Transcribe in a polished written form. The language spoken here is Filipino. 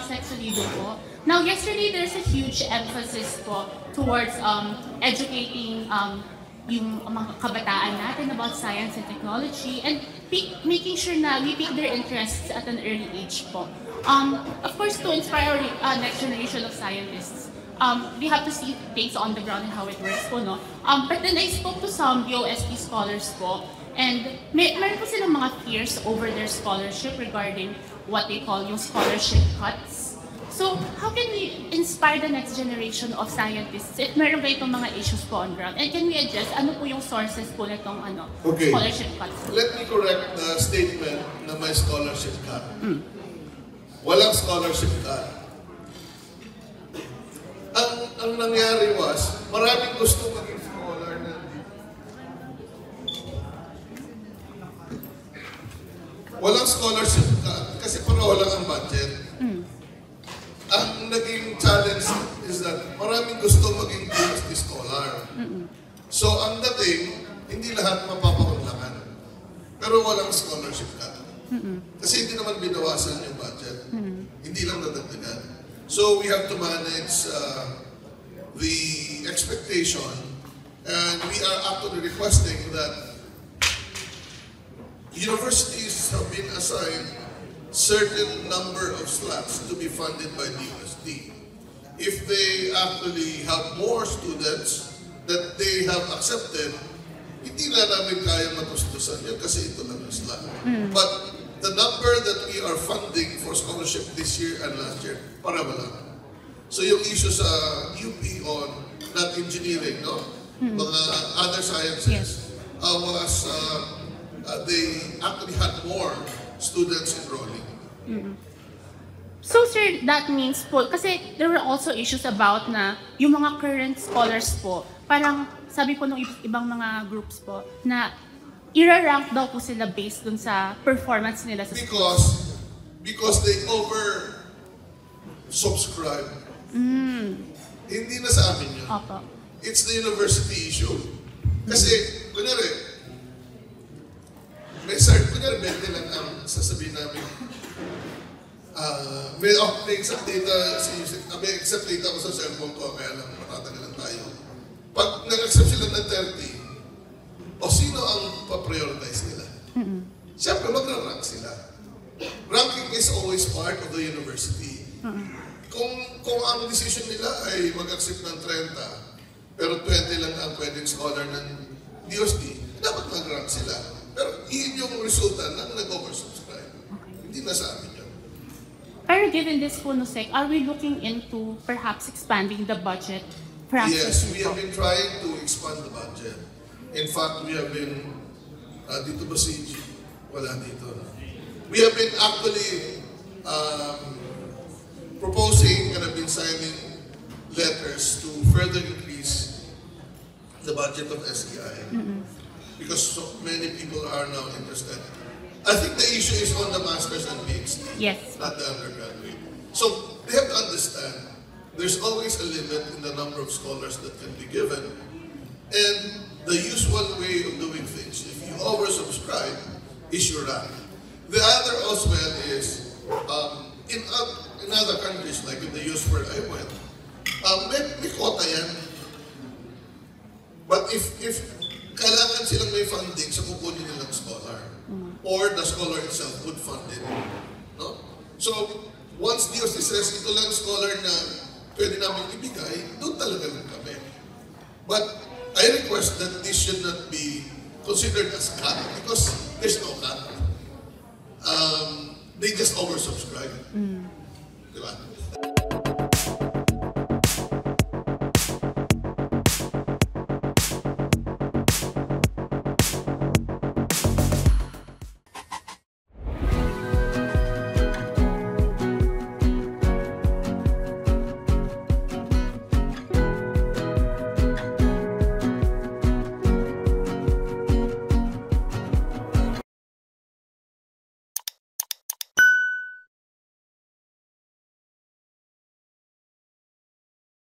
Sec Solido po. Now, yesterday, there's a huge emphasis po towards educating yung mga kabataan natin about science and technology and making sure na we pick their interests at an early age po. Of course, to inspire next generation of scientists, we have to see things on the ground and how it works po, no? But then I spoke to some BOST scholars po, and meron po silang mga fears over their scholarship regarding what they call yung scholarship cuts. So, how can we inspire the next generation of scientists if meron ba itong mga issues po on ground? And can we address ano po yung sources po nitong scholarship cuts? Let me correct the statement na may scholarship cut. Walang scholarship cut. Ang nangyari was, maraming gusto maging scholar na walang scholarship cut kasi pareho lang ang budget. Ang naging challenge is that maraming gusto maging PhD scholar. So ang dating, hindi lahat mapapakulakan. Pero walang scholarship cut. Kasi hindi naman binawasan yung budget. Hindi lang nadagdagan. So we have to manage the expectation, and we are actually requesting that universities have been assigned certain number of slots to be funded by DOST. If they actually have more students that they have accepted, hindi na namin kaya matustusan yun kasi ito lang yung slot. But the number that we are funding for scholarship this year and last year, pareho lang. So yung issue sa UP on not engineering, no? Mga other sciences, was they actually had more students enrolling. So sir, that means po, kasi there were also issues about na yung mga current scholars po, parang sabi po ng ibang mga groups po, na ira-rank daw po sila based dun sa performance nila sa because they over-subscribe. Hindi na sa amin yun. Opo. It's the university issue. Kasi, kunyari, may 20 lang ang sasabihin namin. May exact data ko sa cellphone ko, kaya lang matatagalan tayo. Pag nag-accept sila ng 30, o sino ang pa-prioritize nila? Siyempre, magra-rank sila. Ranking is always part of the university. Kung ang decision nila ay mag-accept ng 30, pero 20 lang ang pwedeng scholar ng DOST, dapat mag-rank sila. Pero yun yung resulta ng nag-oversubscribe. Hindi na sa amin yun. Pero given this po, Sec, are we looking into perhaps expanding the budget? Yes, we have been trying to expand the budget. In fact, we have been, dito ba si G? Wala dito. We have been actually proposing and have been signing letters to further increase the budget of SEI. Because so many people are now interested. I think the issue is on the masters and PhD, yes, not the undergraduate. So they have to understand there's always a limit in the number of scholars that can be given. And the usual way of doing things, if you oversubscribe, is your rank. The other as well is, in other countries, like in the US where I went, may quota yan. But if kailangan silang may funding sa kukunin nilang scholar, or the scholar itself would fund it. No? So, once DOST says, ito lang scholar na pwede namin ibigay, doon talaga lang kami. But I request that this should not be considered as cut because there's no cut. They just oversubscribe. Diba?